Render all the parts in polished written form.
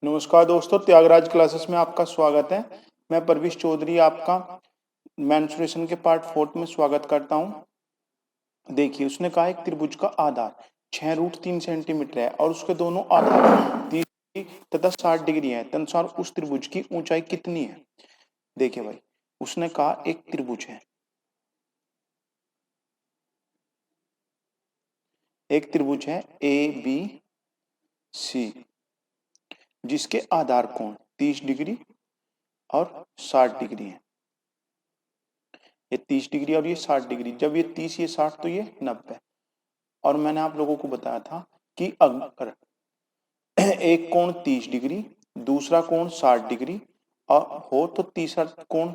नमस्कार दोस्तों, त्यागराज क्लासेस में आपका स्वागत है। मैं परवेश चौधरी आपका मेंस्ट्रुएशन के पार्ट 4 में स्वागत करता हूं। देखिए, उसने कहा एक त्रिभुज का आधार 6√3 सेंटीमीटर है और उसके दोनों आधार 30 तथा 60 डिग्री है। तदनुसार उस त्रिभुज की ऊंचाई कितनी है? देखिए भाई, उसने कहा एक त्रिभुज है, एक त्रिभुज है ए बी सी, जिसके आधार कोण 30 डिग्री और 60 डिग्री है। ये 30 डिग्री और ये 60 डिग्री, जब ये 30 ये 60 तो ये 90। और मैंने आप लोगों को बताया था कि अगर एक कोण 30 डिग्री, दूसरा कोण 60 डिग्री और हो तो तीसरा कोण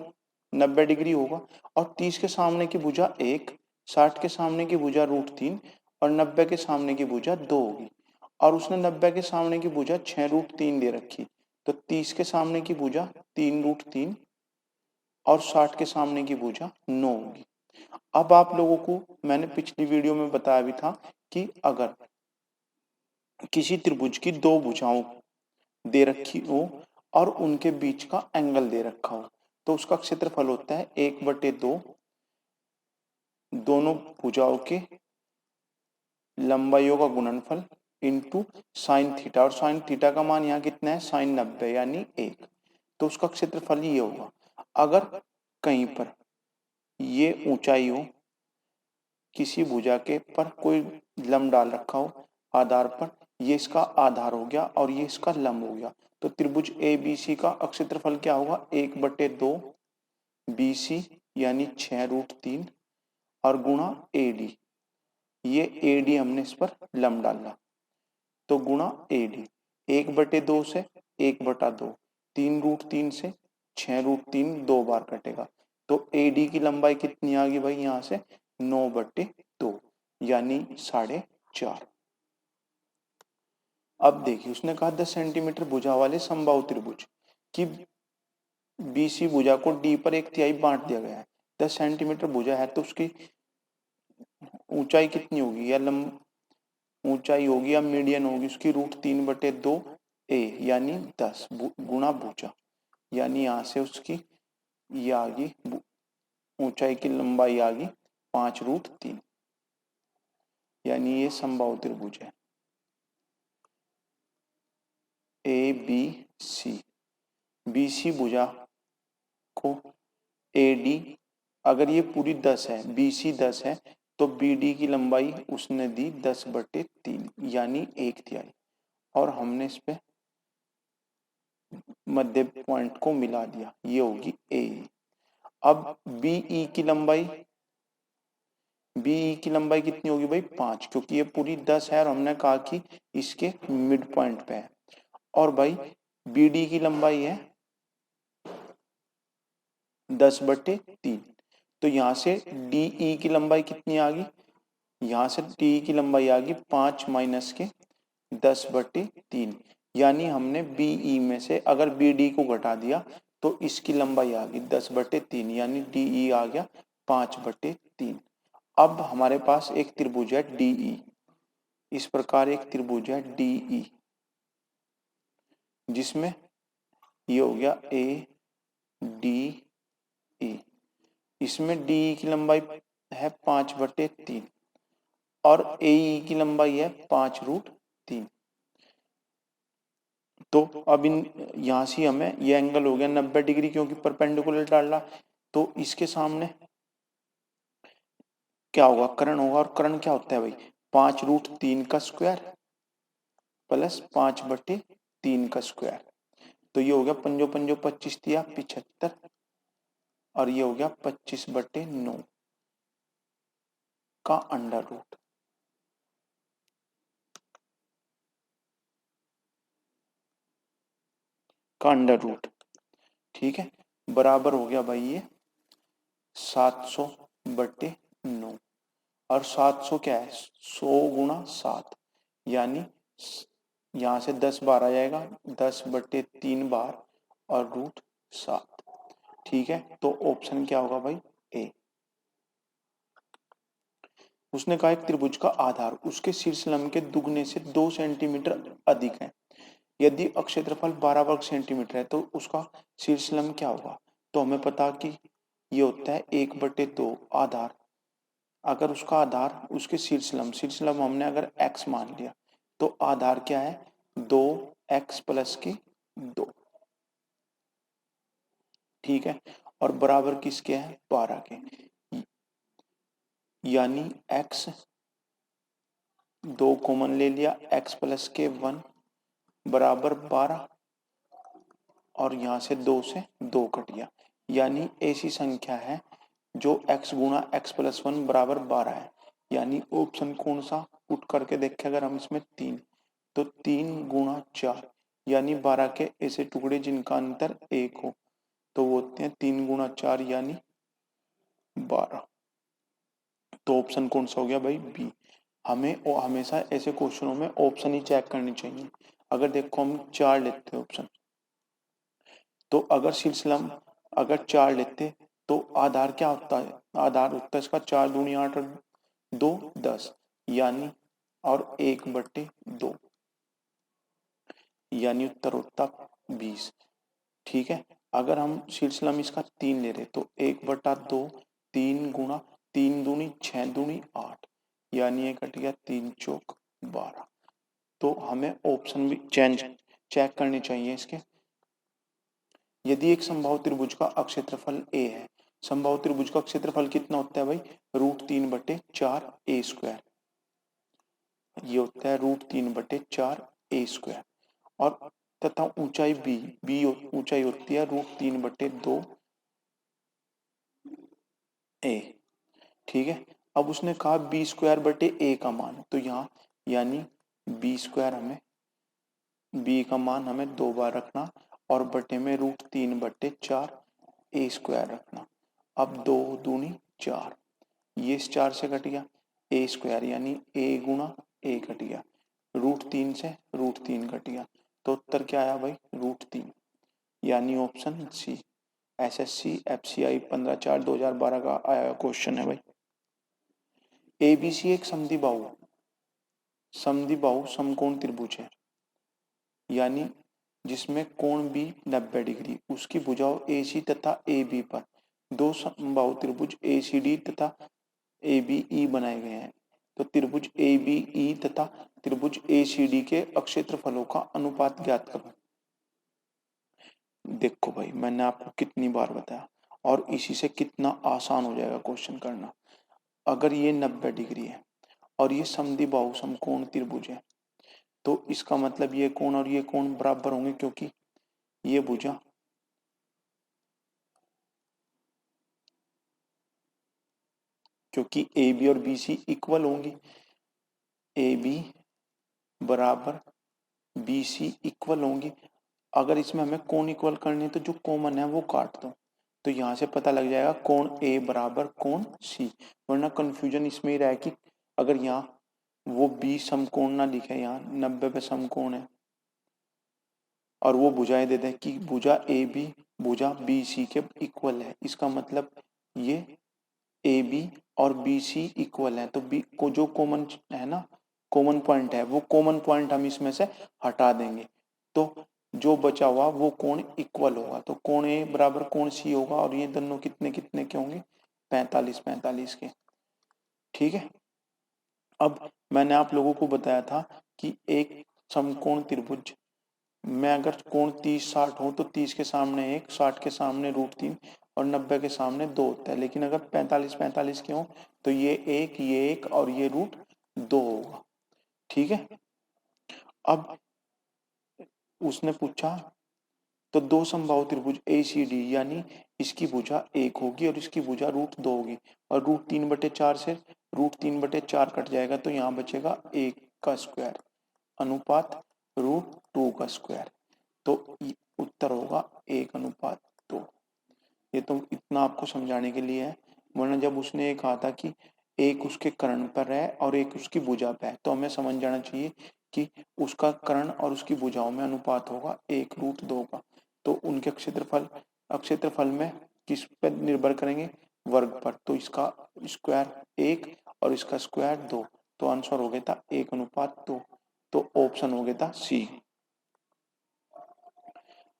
90 डिग्री होगा। और 30 के सामने की भुजा 1, 60 के सामने की भुजा √3 और 90 के सामने की भुजा 2 होगी। और उसने 90 के सामने की भुजा 6√3 दे रखी, तो 30 के सामने की भुजा 3√3 और 60 के सामने की भुजा 9 होगी। अब आप लोगों को मैंने पिछली वीडियो में बताया भी था कि अगर किसी त्रिभुज की दो भुजाओं दे रखी हो और उनके बीच का एंगल दे रखा हो तो उसका क्षेत्रफल होता है 1/2 दोनों भुजाओं के लंबाइयों का गुणनफल इंटू साइन थीटा। और साइन थीटा का मान यहाँ कितना है? साइन 90 यानी 1। तो उसका क्षेत्रफल ये होगा। अगर कहीं पर ये ऊंचाई हो, किसी भुजा के पर कोई लंब डाल रखा हो आधार पर, ये इसका आधार हो गया और ये इसका लंब हो गया, तो त्रिभुज ए बी सी का क्षेत्रफल क्या होगा? 1/2 BC यानी 6√3 और गुणा AD। ये AD हमने इस पर लंब डाला तो गुणा AD। 1/2 से 1/2, 3√3 से 6√3 दो बार कटेगा, तो AD की लंबाई कितनी आ गई भाई? यहाँ से 9/2 यानी 4.5। अब देखिए, उसने कहा 10 सेंटीमीटर भुजा वाले समबाहु त्रिभुज की BC भुजा को D पर 1/3 बांट दिया गया है। 10 सेंटीमीटर भुजा है तो उसकी ऊंचाई कितनी होगी या लंब ऊंचाई होगी या मीडियन होगी उसकी? √3/2 A यानी 10 गुणा भुजा, यानी यहाँ से उसकी ये आ गई ऊंचाई की लंबाई आ गई 5√3, यानी ये समबाहु त्रिभुज है ABC। BC भुजा को AD, अगर ये पूरी 10 है, BC 10 है, तो BD की लंबाई उसने दी 10/3 यानी 1/3। और हमने इस पे मध्य पॉइंट को मिला दिया, ये होगी A। अब BE की लंबाई कितनी होगी भाई? 5, क्योंकि ये पूरी 10 है और हमने कहा कि इसके मिड पॉइंट पे है। और भाई BD की लंबाई है 10/3, तो यहाँ से DE की लंबाई कितनी आ गई? यहाँ से DE की लंबाई आ गई 5 माइनस के 10/3, यानी हमने BE में से अगर BD को घटा दिया तो इसकी लंबाई आ गई 10/3, यानी DE आ गया 5/3। अब हमारे पास एक त्रिभुज है DE, इस प्रकार एक त्रिभुज है DE जिसमें ये हो गया ADE। इसमें DE की लंबाई है 5/3 और AE की लंबाई है 5√3। तो अब इन यहाँ से हमें ये एंगल हो गया 90 डिग्री, क्योंकि परपेंडिकुलर डाला, तो इसके सामने क्या होगा? कर्ण होगा। और कर्ण क्या होता है भाई? 5√3 का स्क्वायर प्लस 5/3 का स्क्वायर। तो ये हो गया 5 5 25 दिया 75 और ये हो गया 25/9 का अंडर रूट। ठीक है, बराबर हो गया भाई ये 700/9। और 700 क्या है? 100 गुणा 7, यानी यहाँ से 10 बार आ जाएगा, 10/3 बार और √7। ठीक है, तो ऑप्शन क्या होगा भाई? ए। उसने कहा एक त्रिभुज का आधार उसके शीर्ष लंब के दुगने से 2 सेंटीमीटर अधिक है। यदि क्षेत्रफल 12 वर्ग सेंटीमीटर है तो उसका शीर्षलंब क्या होगा? तो हमें पता कि ये होता है 1/2 आधार। अगर उसका आधार उसके शीर्षलंब हमने अगर x मान लिया तो आधार क्या है? 2x प्लस के 2। ठीक है, और बराबर किसके है? 12 के। यानी x 2 कॉमन ले लिया, x प्लस के 1 बराबर 12, और यहां से 2 से 2 कट गया। यानी ऐसी संख्या है जो x गुणा x प्लस 1 बराबर 12 है। यानी ऑप्शन कौन सा? उठ करके देखें अगर हम इसमें 3, तो 3 गुणा 4 यानी 12 के ऐसे टुकड़े जिनका अंतर 1 हो, तो वो होते हैं 3 गुणा 4 यानी 12। तो ऑप्शन कौन सा हो गया भाई? बी। हमें हमेशा ऐसे क्वेश्चनों में ऑप्शन ही चेक करनी चाहिए। अगर देखो हम 4 लेते हैं ऑप्शन, तो अगर शीर्षलंब अगर 4 लेते तो आधार क्या होता है? आधार होता है इसका 4 दूनी 8 और 2 10, यानी और 1/2, यानी उत्तर होता 20। ठीक है, अगर हम शीर्षलंब इसका 3 ले रहे तो 1/2, 3 गुणा 3 दूनी 6 दूनी 8, यानी ये कट गया 3 चौक 12। तो हमें ऑप्शन भी चेक करने चाहिए इसके। यदि एक समबाहु त्रिभुज का क्षेत्रफल a है, समबाहु त्रिभुज का क्षेत्रफल कितना होता है भाई? √3/4 a²। ये होता है √3/4 a²। और तथा ऊंचाई b ऊंचाई होती है √3/2 a। ठीक है, अब उसने कहा b² a का मान, तो यहाँ यानी b² हमें b का मान हमें 2 बार रखना और बटे में √3/4 a² रखना। अब 2 दूनी 4, ये इस 4 से कट गया, a² यानी a गुणा a कट गया, √3 से √3 कट गया, तो उत्तर क्या आया भाई? √3, यानी ऑप्शन सी। एसएससी एफसीआई 15/4/2012 का आया क्वेश्चन है भाई। एबीसी एक समद्विबाहु समकोण त्रिभुज है, यानी जिसमें कोण बी 90 डिग्री, उसकी भुजाओं AC तथा AB पर दो समबाहु त्रिभुज ACD तथा ABE बनाए गए हैं। तो त्रिभुज ABE तथा त्रिभुज ACD के क्षेत्रफलों का अनुपात ज्ञात करो। देखो भाई, मैंने आपको कितनी बार बताया और इसी से कितना आसान हो जाएगा क्वेश्चन करना। अगर ये 90 डिग्री है और ये समद्विबाहु समकोण त्रिभुज है, तो इसका मतलब ये कोण और ये कोण बराबर होंगे, क्योंकि ये भुजा क्योंकि ए बी और बी सी इक्वल होंगी, ए बी बराबर बी सी इक्वल होंगी। अगर इसमें हमें कोण इक्वल करने तो जो कॉमन है वो काट दो, तो यहाँ से पता लग जाएगा कोण ए बराबर कोण सी। वरना कंफ्यूजन इसमें ही रहा है कि अगर यहाँ वो बी समकोण ना लिखे, यहाँ 90 पे समकोण है, और वो भुजाएं दे दें कि भुजा ए बी भुजा बी सी के इक्वल है, इसका मतलब ये ए बी और बी सी इक्वल है, तो बी को जो कॉमन है ना, कॉमन पॉइंट है, वो कॉमन पॉइंट हम इसमें से हटा देंगे, तो जो बचा हुआ वो कोण इक्वल होगा। तो कोण ए बराबर कोण सी होगा, और ये दोनों कितने कितने के होंगे? 45-45 के। ठीक है, अब मैंने आप लोगों को बताया था कि एक समकोण त्रिभुज में अगर कोण 30-60 हो तो 30 के सामने 1, 60 के सामने √3 और 90 के सामने 2 होता है। लेकिन अगर 45-45 के हो तो ये 1 और ये √2 होगा। ठीक है, अब उसने पूछा तो दो समबाहु त्रिभुज ACD, यानी इसकी भुजा 1 होगी और इसकी भुजा √2 होगी, और √3/4 से √3/4 कट जाएगा, तो यहाँ बचेगा 1 का स्क्वायर अनुपात √2 का स्क्वायर। तो उत्तर होगा 1:2। ये तो इतना आपको समझाने के लिए है, वरना जब उसने ये कहा था कि एक उसके कर्ण पर है और एक उसकी भुजा पर है, तो हमें समझ जाना चाहिए कि उसका कर्ण और उसकी भुजाओं में अनुपात होगा 1√2 का। तो उनके क्षेत्रफल में किस पर निर्भर करेंगे? वर्ग पर। तो इसका स्क्वायर 1 और इसका स्क्वायर 2, तो आंसर हो गया था 1:2। तो ऑप्शन हो गया था सी।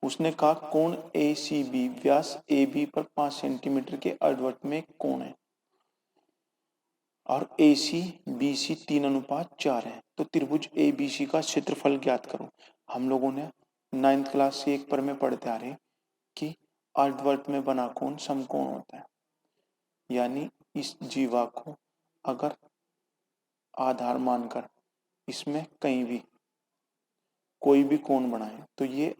उसने कहा कोण ACB व्यास AB पर 5 सेंटीमीटर के अर्धवृत्त में एक कोण है और AC BC 3:4 है, तो त्रिभुज ABC का क्षेत्रफल ज्ञात करो। हम लोगों ने 9th क्लास से 1 पर में पढ़ते आ रहे कि अर्धवृत्त में बना कोण समकोण होता है, यानी इस जीवा को अगर आधार मानकर इसमें कहीं भी कोई भी कोण बनाए तो ये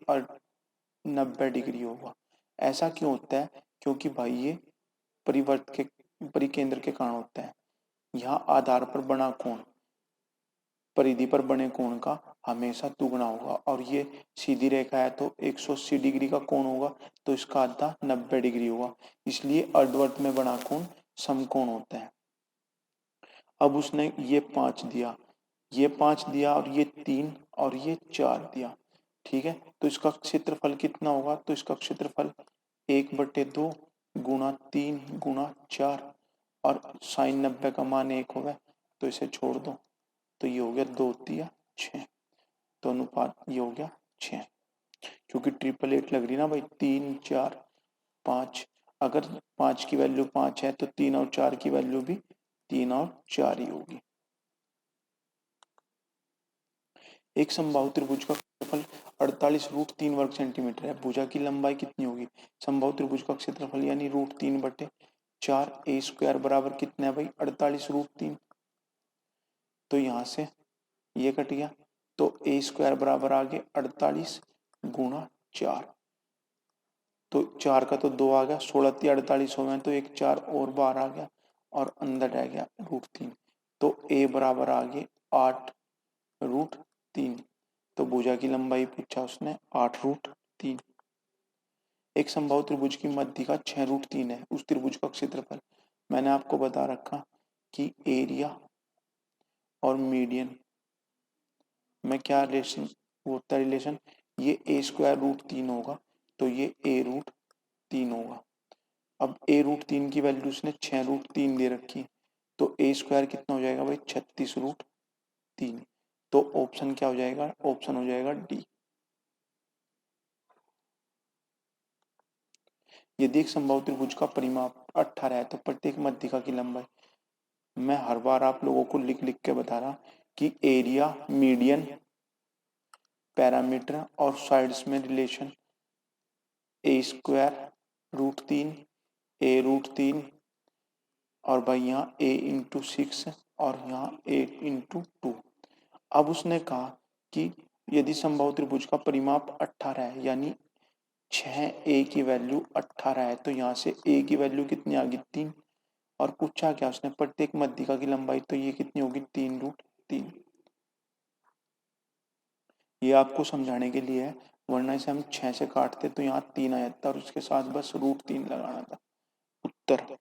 90 डिग्री होगा। ऐसा क्यों होता है? क्योंकि भाई ये परिवर्त के परिकेंद्र के कारण होता है। यहाँ आधार पर बना कोण परिधि पर बने कोण का हमेशा दुगुना होगा, और ये सीधी रेखा है तो 180 डिग्री का कोण होगा, तो इसका आधा 90 डिग्री होगा, इसलिए अर्धवृत्त में बना कोण समकोण होता है। अब उसने ये 5 दिया, ये 5 दिया, और ये 3 और ये 4 दिया, ठीक है। तो इसका क्षेत्रफल कितना होगा? तो इसका क्षेत्रफल 1/2 गुणा 3 गुणा 4, और साइन 90 का मान 1 होगा, तो इसे छोड़ दो, तो ये हो गया 2 3 6, तो अनुपात ये हो गया 6, क्योंकि 888 लग रही ना भाई, 3 4 5, अगर 5 की वैल्यू 5 है तो 3 और 4 की वैल्यू भी 3 और 4 ही होगी। एक समबाहु त्रिभुज का क्षेत्रफल 48√3 वर्ग सेंटीमीटर है। भुजा की लंबाई कितनी होगी? समबाहु त्रिभुज का क्षेत्रफल यानी √3/4 a² बराबर कितना है भाई? 48√3। तो यहाँ से ये कट गया, तो a² बराबर आ गया 48 गुणा 4, तो 4 का तो 2 आ गया, 16 × 48 हो गए, तो एक 4 और बाहर आ गया और अंदर रह गया √3, तो a बराबर आ गए 8√3। तो भुजा की लंबाई पूछा उसने 8√3। एक समबाहु त्रिभुज की मध्य का 6√3 है, उस त्रिभुज का क्षेत्रफल। मैंने आपको बता रखा कि एरिया और मीडियन में क्या रिलेशन होता है, रिलेशन ये a² √3 होगा, तो ये a√3 होगा। अब a√3 की वैल्यू उसने 6√3 दे रखी, तो a² कितना हो जाएगा भाई? 36√3। तो ऑप्शन क्या हो जाएगा? ऑप्शन हो जाएगा डी। यदि एक समबाहु त्रिभुज का परिमाप 18 है तो प्रत्येक मध्यिका की लंबाई, मैं हर बार आप लोगों को लिख लिख के बता रहा कि एरिया, मीडियन, पैरामीटर और साइड्स में रिलेशन a²√3 a√3 और भाई यहाँ a×6 और यहाँ a×2। अब उसने कहा कि यदि समबाहु त्रिभुज का परिमाप 18 है, यानी 6a की वैल्यू 18 है, तो यहाँ से a की वैल्यू कितनी आ गई? 3, और पूछा क्या उसने? प्रत्येक मध्यिका की लंबाई, तो ये कितनी होगी? 3√3। ये आपको समझाने के लिए है, वरना इसे हम 6 से काटते तो यहाँ 3 आ जाता और उसके साथ बस √3 लगाना था। उत्तर।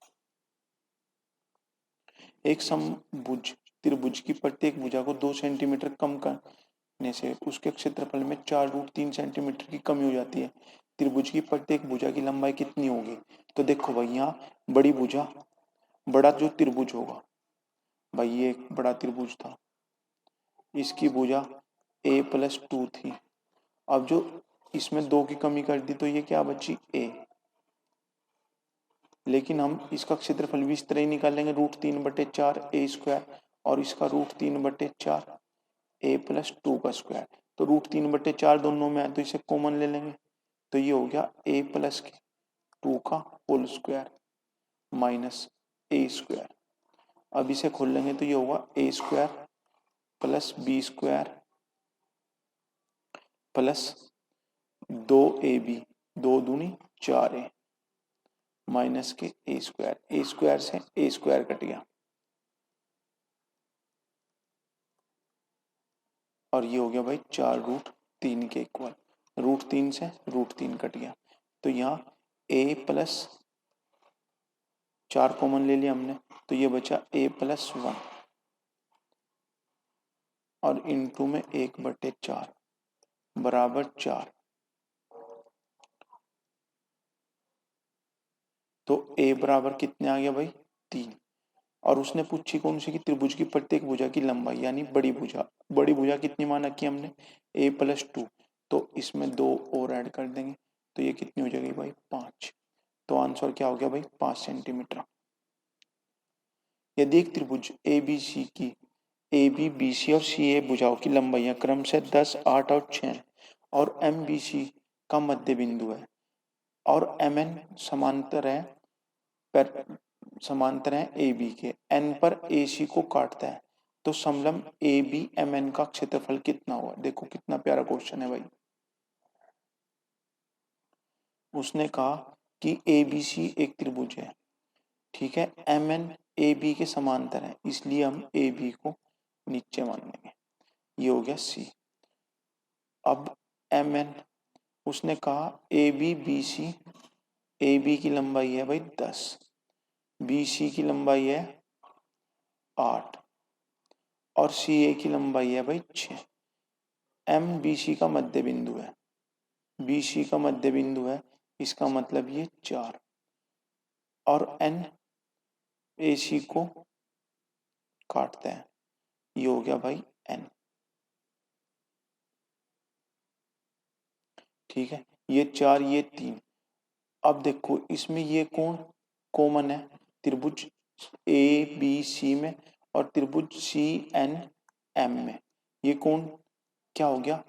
एक समभुज त्रिभुज की प्रत्येक भुजा को 2 सेंटीमीटर कम करने से उसके क्षेत्रफल में 4√3 सेंटीमीटर की कमी हो जाती है। त्रिभुज की प्रत्येक भुजा की लंबाई कितनी होगी? तो देखो भाई, यहाँ बड़ी भुजा, बड़ा जो त्रिभुज होगा भाई, ये एक बड़ा त्रिभुज था, इसकी भुजा a+2 थी। अब जो इसमें 2 की कमी कर दी तो ये क्या बची? a। लेकिन हम इसका क्षेत्रफल भी इस तरह ही निकालेंगे, √3/4 a², और इसका √3/4 a+2 का स्क्वायर। तो √3/4 दोनों में है तो इसे कॉमन ले लेंगे, तो ये हो गया a+2 का होल स्क्वायर माइनस a²। अब इसे खोल लेंगे तो ये होगा a² + b² प्लस 2ab, 2 दूनी 4a माइनस के a² से a² कट गया, और ये हो गया भाई 4√3 के इक्वल। √3 से √3 कट गया, तो यहाँ a+4 कॉमन ले लिया हमने, तो ये बचा a+1 और इनटू में 1/4 बराबर 4। तो a बराबर कितने आ गया भाई? 3। और उसने पूछी कौन सी? की त्रिभुज की प्रत्येक भुजा की लंबाई, यानी बड़ी भुजा। बड़ी भुजा कितनी मान रखी हमने? a+2, तो इसमें 2 और ऐड कर देंगे तो ये कितनी हो जाएगी भाई 5। तो आंसर क्या हो गया भाई 5 सेंटीमीटर। यदि एक त्रिभुज ए बी सी की ए बी बी सी और सी ए भुजाओं की लंबाइयां क्रम से 10, 8 और 6 और एम बी सी का मध्य बिंदु है और एम एन समांतर है ए बी के, एन पर ए सी को काटता है, तो समलंब ए बी एम एन का क्षेत्रफल कितना हुआ। देखो कितना प्यारा क्वेश्चन है भाई। उसने कहा कि ए बी सी एक त्रिभुज है, ठीक है, एम एन ए बी के समांतर है, इसलिए हम ए बी को नीचे मान लेंगे। ये हो गया सी। अब एम एन, उसने कहा A B B C, A B की लंबाई है भाई 10, बी सी की लंबाई है 8 और सी ए की लंबाई है भाई 6। एम बी सी का मध्य बिंदु है, बी सी का मध्य बिंदु है, इसका मतलब ये 4 और एन ए सी को काटते हैं, ये हो गया भाई एन। ठीक है, ये 4 ये 3। अब देखो इसमें ये कोण कॉमन है त्रिभुज ए बी सी में और त्रिभुज सी एन एम में, ये कोण क्या हो गया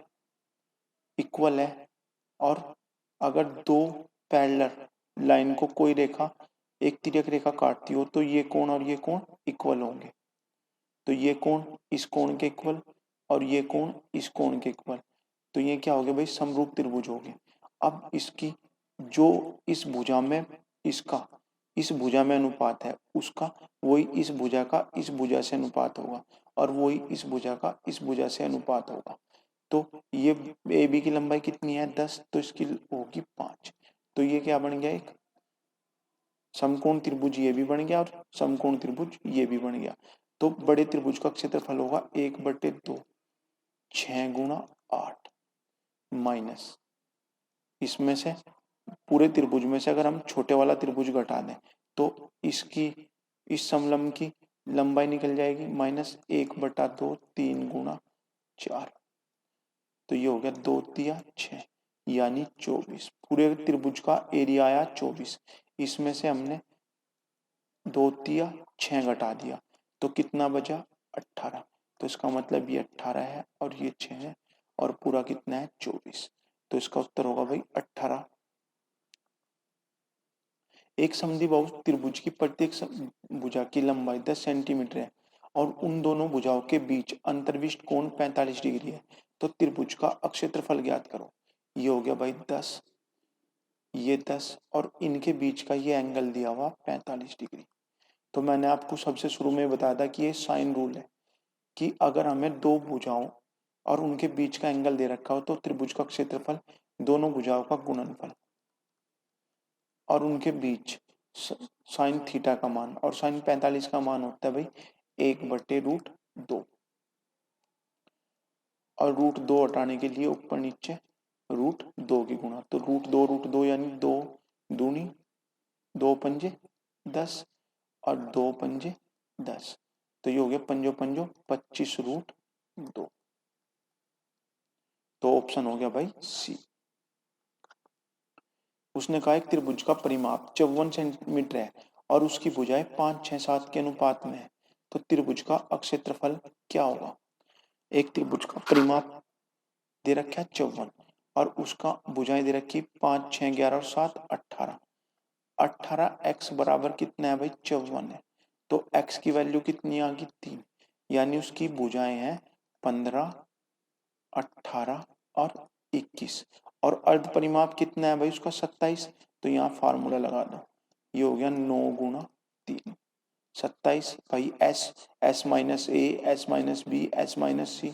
इक्वल है। और अगर दो पैरेलल लाइन को कोई रेखा एक तिर्यक रेखा काटती हो तो ये कोण और ये कोण इक्वल होंगे, तो ये कोण इस कोण के इक्वल और ये कोण इस कोण के इक्वल, तो ये क्या हो गया भाई समरूप त्रिभुज हो गए। अब इसकी जो इस भुजा में इसका इस भुजा में अनुपात है उसका वही इस भुजा का इस भुजा से अनुपात होगा और वही इस भुजा का इस भुजा से अनुपात होगा। तो ये ए बी की लंबाई कितनी है 10, तो इसकी होगी 5। तो ये क्या बन गया एक समकोण त्रिभुज, ये भी बन गया और समकोण त्रिभुज ये भी बन गया। तो बड़े त्रिभुज का क्षेत्रफल होगा 1/2 6 गुणा 8 माइनस इसमें से पूरे त्रिभुज में से अगर हम छोटे वाला त्रिभुज घटा दें तो इसकी इस समलंब की लंबाई निकल जाएगी -1/2 3 गुणा 4, तो ये हो गया 2 तिया 6 यानी 24। पूरे त्रिभुज का एरिया आया 24, इसमें से हमने 2 तिया 6 घटा दिया तो कितना बचा 18। तो इसका मतलब ये 18 है और ये 6 है और पूरा कितना है 24, तो इसका उत्तर होगा भाई 18। एक समद्विबाहु त्रिभुज की प्रत्येक भुजा की लंबाई 10 सेंटीमीटर है और उन दोनों भुजाओं के बीच अंतर्विष्ट कोण 45 डिग्री है, तो त्रिभुज का अक्षेत्रफल ज्ञात करो। ये हो गया भाई 10, ये 10 और इनके बीच का ये एंगल दिया हुआ 45 डिग्री। तो मैंने आपको सबसे शुरू में बताया था कि ये साइन रूल है कि अगर हमें दो भुजाओं और उनके बीच का एंगल दे रखा हो तो त्रिभुज का क्षेत्रफल दोनों भुजाओं का गुणनफल और उनके बीच साइन थीटा का मान, और साइन 45 का मान होता है भाई 1/√2 और √2 हटाने के लिए ऊपर नीचे √2 की गुणा, तो √2 यानी 2 दूनी 2 पंजे 10 और 2 पंजे 10, तो ये हो गया पंजो पंजो 25√2, तो ऑप्शन हो गया भाई सी। उसने कहा एक त्रिभुज का परिमाप 54 सेंटीमीटर है और उसकी भुजाएं 5, 6, 7 के अनुपात में है, तो त्रिभुज का अक्षेत्रफल क्या होगा। एक त्रिभुज का परिमाप दे रखा है 54 और उसका भुजाएं दे रखी 5, 6, 11 और 7 18। 18 x बराबर कितना है भाई 54 है, तो x की वैल्यू कितनी आ गई 3, यानी उसकी भुजाएं हैं 15, 18 और 21 और अर्ध परिमाप कितना है भाई उसका 27, तो यहाँ फार्मूला लगा दो, ये हो गया 9 गुणा 3 27 भाई s minus A s minus B s minus C,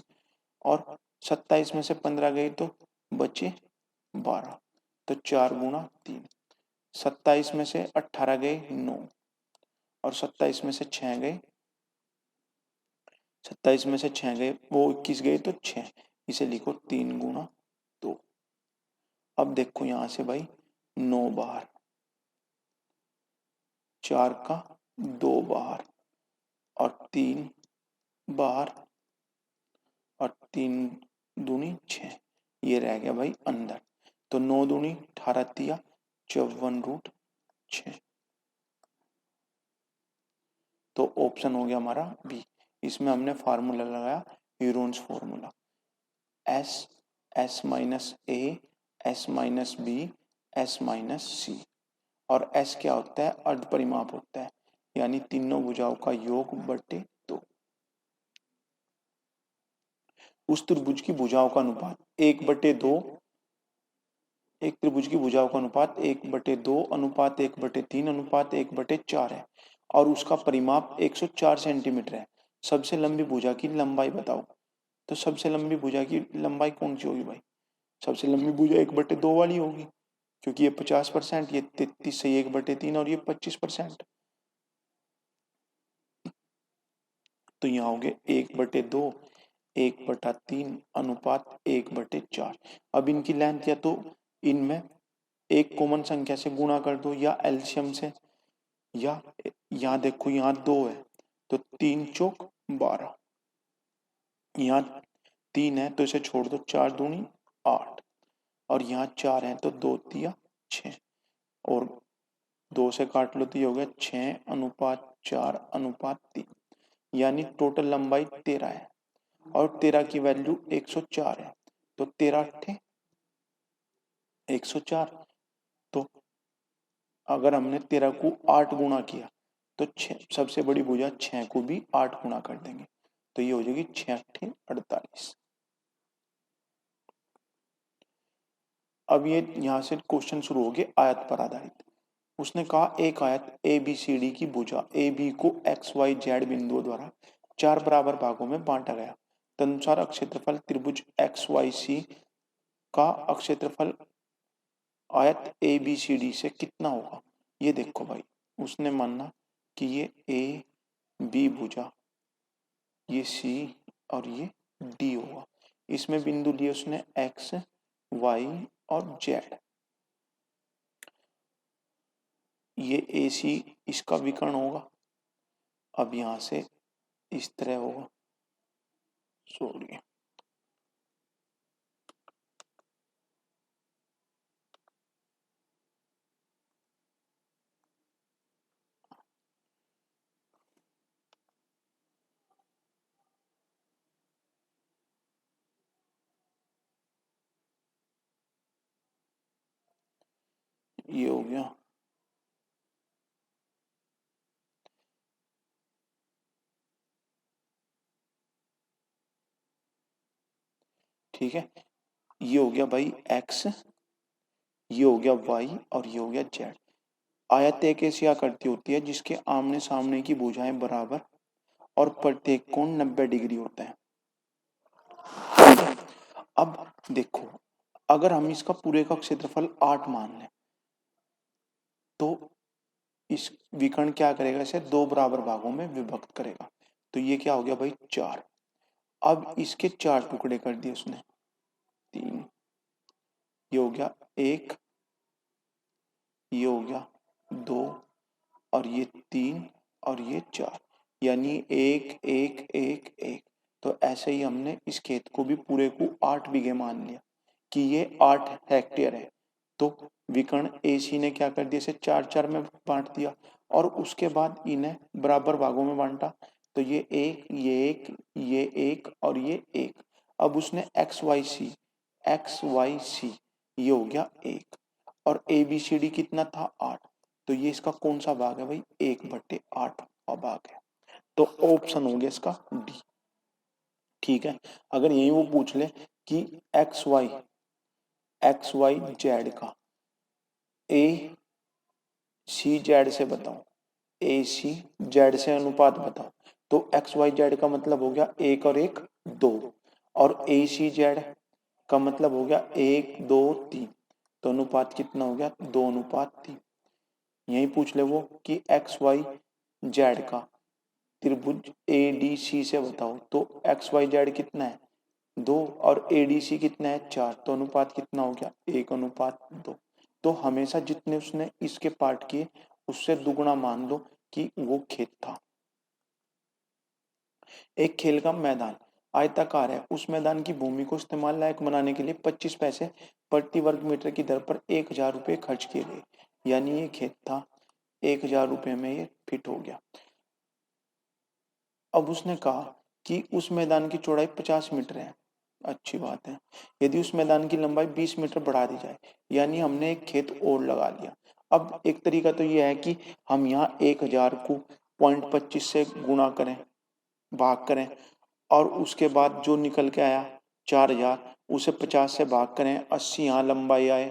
और 27 में से 15 गए तो बचे 12, तो 4 गुणा 3, 27 में से 18 गए 9 और 27 में से 6 गए 27 में से 6 गए वो 21 गए तो 6, इसे लिखो 3 गुणा 2। अब देखो यहां से भाई 9 बाहर, 4 का 2 बाहर और 3 बाहर और 3 दूनी 6, ये रह गया भाई अंदर। तो 9 दूनी 18 तिया 54√6। तो ऑप्शन हो गया हमारा बी। इसमें हमने फार्मूला लगाया Heron's formula, S S minus A S minus B S minus C. और एस क्या होता है? अर्ध परिमाप होता है, यानी तीनों भुजाओं का योग बटे 2। उस त्रिभुज की भुजाओं का अनुपात 1/2, एक त्रिभुज की भुजाओं का अनुपात 1/2 अनुपात 1/3 अनुपात 1/4 है और उसका परिमाप 104 सेंटीमीटर है। सबसे लंबी भुजा की लंबाई बताओ। तो सबसे लंबी भुजा की लंबाई कौन सी होगी भाई? सबसे लंबी भुजा 1/2 वाली होगी, क्योंकि ये 50%, ये 33 से 1/3 और ये 25%। तो यहाँ हो गए 1/2 1/3 अनुपात 1/4। अब इनकी लेंथ या तो इनमें एक कॉमन संख्या से गुणा कर दो या एलसीएम से, या यहाँ देखो यहाँ 2 है तो 3 चौक 12, यहाँ 3 है तो इसे छोड़ दो, 4 दूनी 8, और यहाँ 4 है तो 2 तिया 6, और 2 से काट लो तो ये हो गया 6 अनुपात 4 अनुपात 3, यानी टोटल लंबाई 13 है और 13 की वैल्यू 104 है। तो 13 × 104, तो अगर हमने 13 को 8 गुणा किया तो सबसे बड़ी भुजा 6 को भी 8 गुणा कर देंगे, तो ये हो जाएगी 6 × 48। अब ये यहाँ से क्वेश्चन शुरू हो गए आयत पर आधारित। उसने कहा एक आयत ABCD की भुजा AB को XYZ बिंदुओं द्वारा 4 बराबर भागों में बांटा गया। तदनुसार अक्षेत्रफल त्रिभुज XYC का अक्षेत्रफल आयत ABCD से कितना होगा? ये देखो भाई, उसने माना कि ये AB भुजा, ये C और ये D होगा। इसमें बिंदु लिए उसने X, Y और Z। ये AC इसका विकर्ण होगा। अब यहां से इस तरह होगा, सॉरी ये हो गया। ठीक है, ये हो गया भाई X, ये हो गया Y और ये हो गया Z। आयत एक ऐसी आकृति होती है जिसके आमने सामने की भुजाएं बराबर और प्रत्येक कोण 90 डिग्री होता है। अब देखो, अगर हम इसका पूरे का क्षेत्रफल 8 मान लें तो इस विकर्ण क्या करेगा? इसे 2 बराबर भागों में विभक्त करेगा। तो ये क्या हो गया भाई? 4। अब इसके 4 टुकड़े कर दिए उसने, 3, ये हो गया 1, ये हो गया 2 और ये 3 और ये 4, यानी 1 1 1 1। तो ऐसे ही हमने इस खेत को भी पूरे को 8 बीघे मान लिया कि ये 8 हेक्टेयर है। तो विकर्ण AC ने क्या कर दिया? इसे 4 4 में बांट दिया और उसके बाद इन्हें बराबर भागों में बांटा। तो ये 1 ये 1 ये 1 और ये 1। अब उसने XYC ये हो गया 1 और ABCD कितना था? 8। तो ये इसका कौन सा भाग है भाई? 1/8 का भाग है। तो ऑप्शन हो गया इसका डी। ठीक है, अगर यही वो पूछ ले कि XYZ का ACZ से बताओ, ACZ से अनुपात बताओ, तो XYZ का मतलब हो गया 1 और 1 2 और ACZ का मतलब हो गया 1 2 3। तो अनुपात कितना हो गया? 2:3। यही पूछ ले वो कि XYZ का त्रिभुज ADC से बताओ, तो XYZ कितना है? 2 और ADC कितना है? 4। तो अनुपात कितना हो गया? 1:2। तो हमेशा जितने उसने इसके पार्ट किए उससे दुगुना मान लो कि वो खेत था। एक खेल का मैदान आयताकार है, उस मैदान की भूमि को इस्तेमाल लायक बनाने के लिए 25 पैसे प्रति वर्ग मीटर की दर पर 1000 रुपये खर्च किए गए। यानी ये खेत था, 1000 रुपये में ये फिट हो गया। अब उसने कहा कि उस मैदान की चौड़ाई 50 मीटर है। अच्छी बात है। यदि उस मैदान की लंबाई 20 मीटर बढ़ा दी जाए, यानी हमने एक खेत और लगा लिया। अब एक तरीका तो यह है कि हम यहाँ 1000 को 0.25 से गुणा करें, भाग करें, और उसके बाद जो निकल के आया 4000 उसे 50 से भाग करें, 80 यहाँ लंबाई आए,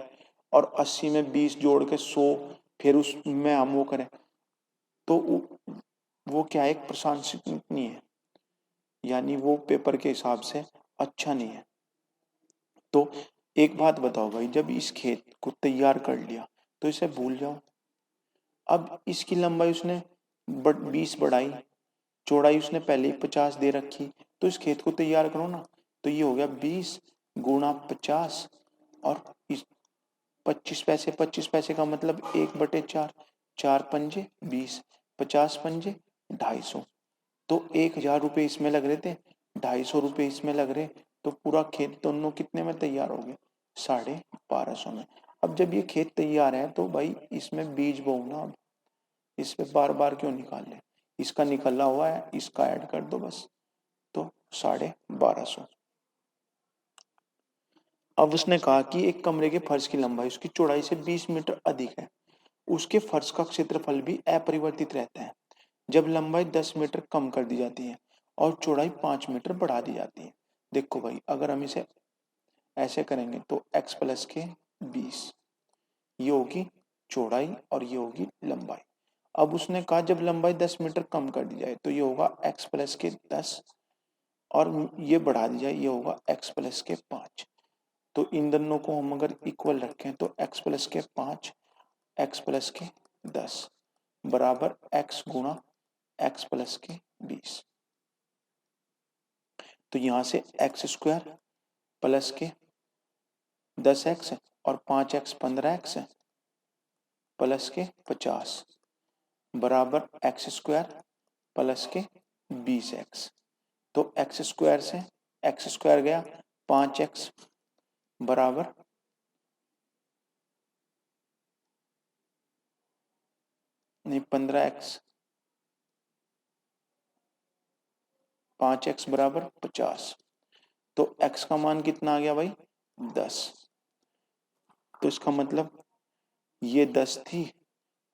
और 80 में 20 जोड़ के 100, फिर उसमें हम वो करें, तो वो क्या है, एक प्रशंसित नहीं है, यानी वो पेपर के हिसाब से अच्छा नहीं है। तो एक बात बताओ भाई, जब इस खेत को तैयार कर लिया तो इसे भूल जाओ। अब इसकी लंबाई उसने 20 बढ़ाई, चौड़ाई उसने पहले ही 50 दे रखी, तो इस खेत को तैयार करो ना। तो ये हो गया 20 गुणा 50, और इस 25 पैसे, 25 पैसे का मतलब 1/4, 4 पंजे 20, 50 पंजे 250। तो 1000 रुपये इसमें लग रहे थे, 250 रुपये इसमें लग रहे, तो पूरा खेत दोनों कितने में तैयार हो गए, 1250 में। अब जब ये खेत तैयार है तो भाई इसमें बीज बोओ ना। अब इस पे बार बार क्यों निकाल ले, इसका निकला हुआ है, इसका ऐड कर दो बस, तो 1250। अब उसने कहा कि एक कमरे के फर्श की लंबाई उसकी चौड़ाई से 20 मीटर अधिक है, उसके फर्श का क्षेत्रफल भी अपरिवर्तित रहता है जब लंबाई 10 मीटर कम कर दी जाती है और चौड़ाई 5 मीटर बढ़ा दी जाती है। देखो भाई, अगर हम इसे ऐसे करेंगे तो x प्लस के 20, ये होगी चौड़ाई और ये होगी लंबाई। अब उसने कहा जब लंबाई 10 मीटर कम कर दी जाए तो ये होगा x प्लस के 10, और ये बढ़ा दी जाए, ये होगा x प्लस के 5। तो इन दोनों को हम अगर इक्वल रखें तो x प्लस के 5, x प्लस के 10 बराबर x गुणा x प्लस के 20। तो यहां से एक्स स्क्वायर प्लस के 10x और 5x 15x प्लस के 50 बराबर एक्स स्क्वायर प्लस के 20x। तो एक्स स्क्वायर से एक्स स्क्वायर गया, 5x बराबर नहीं 15x, 5x बराबर 50। तो x का मान कितना आ गया भाई, 10। तो इसका मतलब ये 10 थी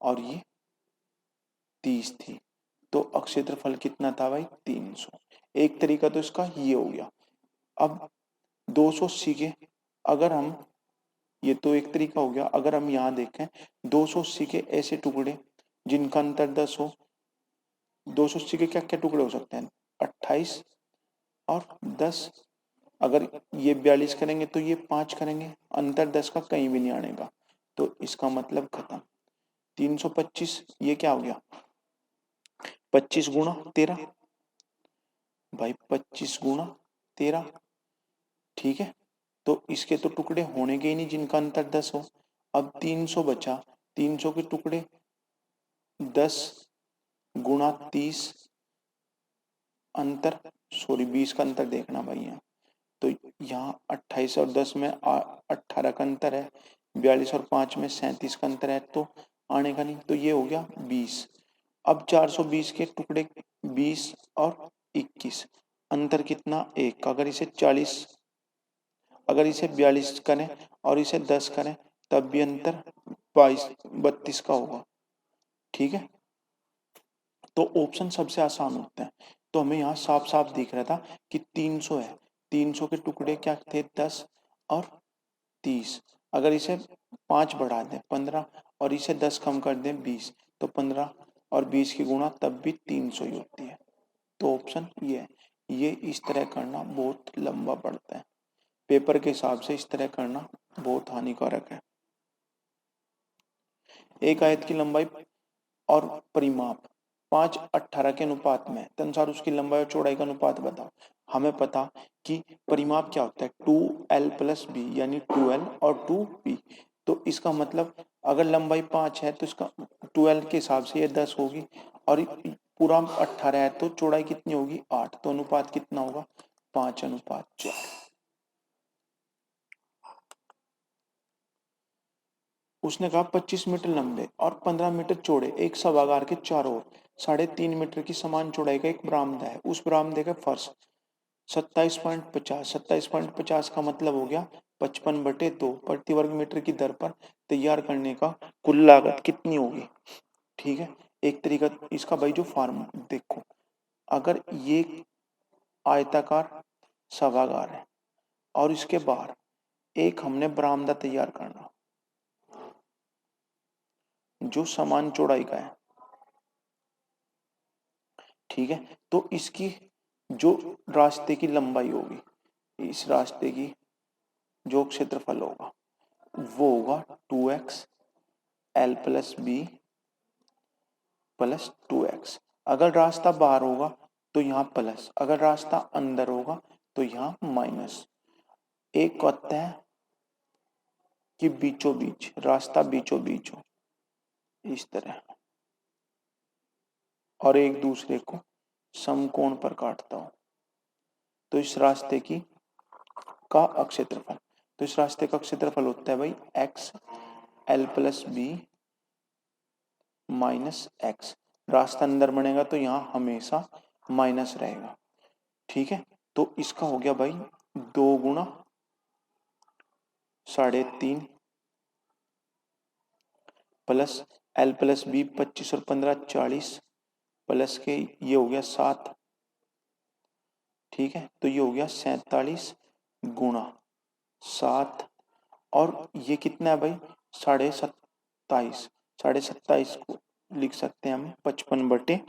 और ये 30 थी, तो क्षेत्रफल कितना था भाई, 300। एक तरीका तो इसका ये हो गया। अब 280 के, अगर हम, ये तो एक तरीका हो गया। अगर हम यहाँ देखें 280 के ऐसे टुकड़े जिनका अंतर 10 हो, 280 के क्या क्या टुकड़े हो सकते हैं, 28 और 10। अगर ये 42 करेंगे तो ये 5 करेंगे, अंतर 10 का कहीं भी नहीं आनेगा, तो इसका मतलब खत्म। 325 ये क्या हो गया, 25 गुणा 13 भाई, 25 गुणा 13, ठीक है। तो इसके तो टुकड़े होने के ही नहीं जिनका अंतर 10 हो। अब 300 बचा, 300 के टुकड़े 10 गुणा 30, अंतर, सॉरी 20 का अंतर देखना भाई यहाँ। तो यहाँ 28 और 10 में 18 का अंतर है, 42 और 5 में 37 का अंतर है, तो आने का नहीं, तो ये हो गया 20। अब 420 के टुकड़े 20 और 21, अंतर कितना, 1। अगर इसे 40, अगर इसे 42 करें और इसे 10 करें तब भी अंतर 32 का होगा, ठीक है। तो ऑप्शन सबसे आसान होते हैं। तो हमें यहाँ साफ साफ दिख रहा था कि 300 है, 300 के टुकड़े क्या थे, 10 और 30। अगर इसे 5 बढ़ा दें 15 और इसे 10 कम कर दें 20, तो 15 और 20 की गुणा तब भी 300 ही होती है। तो ऑप्शन ये है। ये इस तरह करना बहुत लंबा पड़ता है, पेपर के हिसाब से इस तरह करना बहुत हानिकारक है। एक आयत की लंबाई और परिमाप 5:18 के अनुपात में तदनुसार उसकी लंबाई और चौड़ाई का अनुपात बताओ। हमें पता कि परिमाप क्या होता है, 2l प्लस बी, यानी 2l और 2b। तो इसका मतलब अगर लंबाई 5 है तो इसका 2l के हिसाब से ये 10 होगी, और पूरा 18 है तो चौड़ाई कितनी होगी, 8। तो अनुपात कितना होगा, 5:4। उसने कहा 25 मीटर लंबे और 15 मीटर चौड़े एक सभागार के चारों ओर 3.5 मीटर की समान चौड़ाई का एक बरामदा है। उस बरामदे का फर्श 27.50 का मतलब हो गया 55/2 प्रति वर्ग मीटर की दर पर तैयार करने का कुल लागत कितनी होगी। ठीक है, एक तरीका इसका भाई जो फार्म देखो, अगर ये आयताकार सभागार है और इसके बाहर एक हमने बरामदा तैयार करना जो समान चौड़ाई का है। ठीक है, तो इसकी जो रास्ते की लंबाई होगी, इस रास्ते की जो क्षेत्रफल होगा वो होगा 2x l plus B plus 2x। अगर रास्ता बाहर होगा तो यहाँ प्लस, अगर रास्ता अंदर होगा तो यहाँ माइनस। एक कहता है कि बीचों बीच रास्ता बीचों बीच हो इस तरह, और एक दूसरे को समकोण पर काटता हो, तो इस रास्ते की का क्षेत्रफल, तो इस रास्ते का क्षेत्रफल होता है भाई x l plus B minus X. रास्ता अंदर बनेगा तो यहाँ हमेशा माइनस रहेगा। ठीक है, तो इसका हो गया भाई 2 गुणा 3.5 प्लस l प्लस बी 25 और 15 40 प्लस के ये हो गया 7। ठीक है, तो ये हो गया 47 गुणा 7 और ये कितना है भाई 27.5। 27.5 को लिख सकते हैं हम 55/,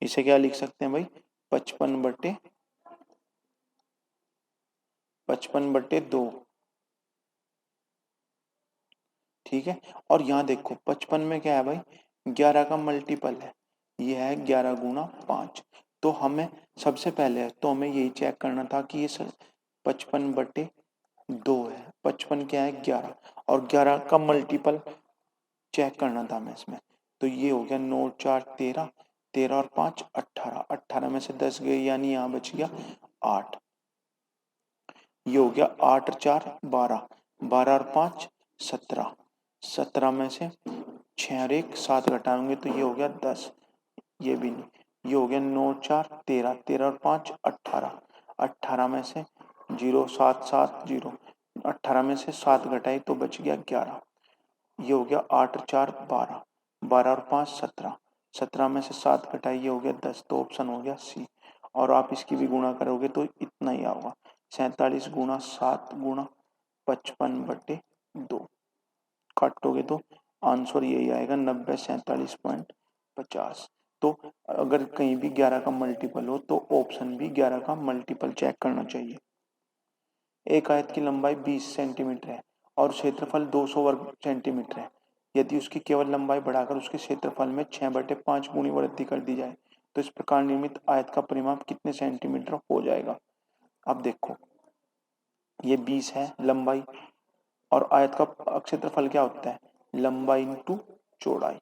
इसे क्या लिख सकते हैं भाई 55/2। ठीक है, और यहाँ देखो 55 में क्या है भाई 11 का मल्टीपल है, ये है 11 गुणा 5। तो हमें सबसे पहले तो हमें यही चेक करना था कि ये 55/2 है। 55 क्या है 11 और 11 का मल्टीपल चेक करना था हमें इसमें। तो ये हो गया 9 4 13, 13 और 5 18, 18 में से 10 गए यानी यहाँ बच गया 8। ये हो गया 8 और 4 12, 12 और 5 17, 17 में से 6 और 1 7 घटाएंगे तो ये हो गया 10, ये भी नहीं। ये हो गया 9 4 13, 13 और 5 18, 18 में से 0 7 7 0, 18 में से 7 घटाई तो बच गया 11। ये हो गया 8 और 4 12, 12 और 5 17, 17 में से 7 घटाई ये हो गया 10। तो ऑप्शन हो गया सी। और आप इसकी भी गुणा करोगे तो इतना ही आएगा 47 गुणा 7 गुणा 55/2। काटोगे तो आंसर यही आएगा 90 47.50। तो अगर कहीं भी 11 का मल्टीपल हो तो ऑप्शन भी 11 का मल्टीपल चेक करना चाहिए। एक आयत की लंबाई 20 सेंटीमीटर है और क्षेत्रफल 200 वर्ग सेंटीमीटर है। यदि उसकी केवल लंबाई बढ़ाकर उसके क्षेत्रफल में 6/5 गुनी वृद्धि कर दी जाए तो इस प्रकार निर्मित आयत का परिमाप कितने सेंटीमीटर हो जाएगा। अब देखो ये 20 है लंबाई और आयत का क्षेत्रफल क्या होता है लंबाई इंटू चौड़ाई।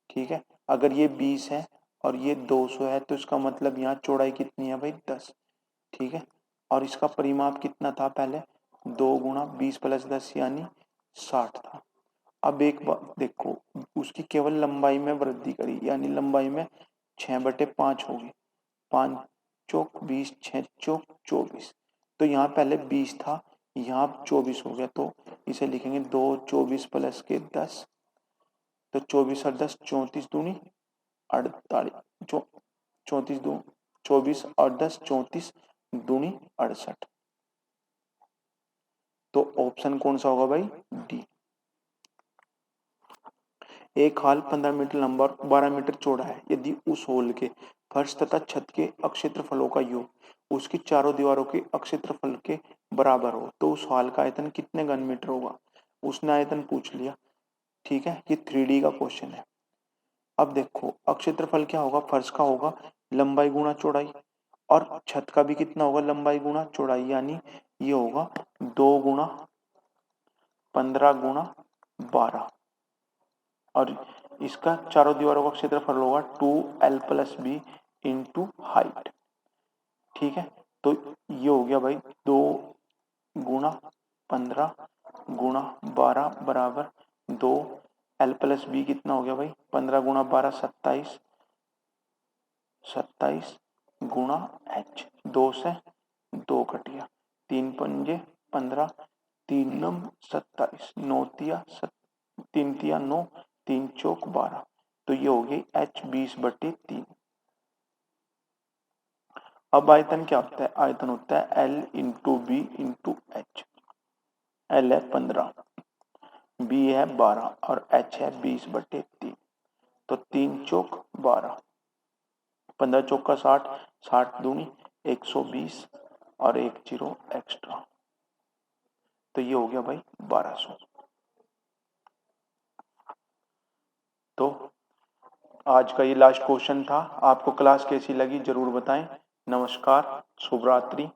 ठीक है, अगर ये 20 है और ये 200 है तो इसका मतलब यहाँ चौड़ाई कितनी है भाई 10। ठीक है, और इसका परिमाप कितना था पहले 2 गुणा 20 प्लस 10 यानी 60 था। अब एक बात देखो उसकी केवल लंबाई में वृद्धि करी यानी लंबाई में 6/5 होगी, 5 चौक 20 6 चौक 24। तो यहाँ पहले 20 था यहाँ 24 हो गया तो इसे लिखेंगे 2 24 प्लस के 10, तो 24 और 10 34 दूनी 48, 34 दो 24 और 10 34 दूनी 68। तो ऑप्शन कौन सा होगा भाई डी। एक हॉल 15 मीटर लंबा और 12 मीटर चौड़ा है। यदि उस हॉल के फर्श तथा छत के अक्षेत्रफलों का योग उसकी चारों दीवारों के अक्षेत्रफल के बराबर हो तो उस हॉल का आयतन कितने घन मीटर होगा। उसने आयतन पूछ लिया। ठीक है, ये 3D का क्वेश्चन है। अब देखो अक्षेत्रफल क्या होगा फर्श का होगा लंबाई गुणा चौड़ाई और छत का भी कितना होगा लंबाई गुणा चौड़ाई यानी ये होगा 2 गुणा 15 गुणा 12 और इसका चारों दीवारों का क्षेत्रफल होगा 2l plus B into height. ठीक है, तो ये हो गया भाई 2 गुणा 15 गुणा 12 बराबर 2। एल प्लस बी कितना हो गया भाई, 15 गुणा 12 27, 27 गुणा एच, 2 से 2 कट गया, 3 पंजे 15, 3 नम 27, 9 तिया 3 तिया 9, 3 चौक 12, तो ये हो गई एच 20/3। अब आयतन क्या होता है, आयतन होता है L into B into H. L है 15, बी है 12 और एच है 20/3, तो 3 चौक 12, 15 चौक का 60, 60 दूनी 120 और 1 जीरो एक्स्ट्रा, तो ये हो गया भाई 1200। तो आज का ये लास्ट क्वेश्चन था। आपको क्लास कैसी लगी जरूर बताएं। नमस्कार, शुभ रात्रि।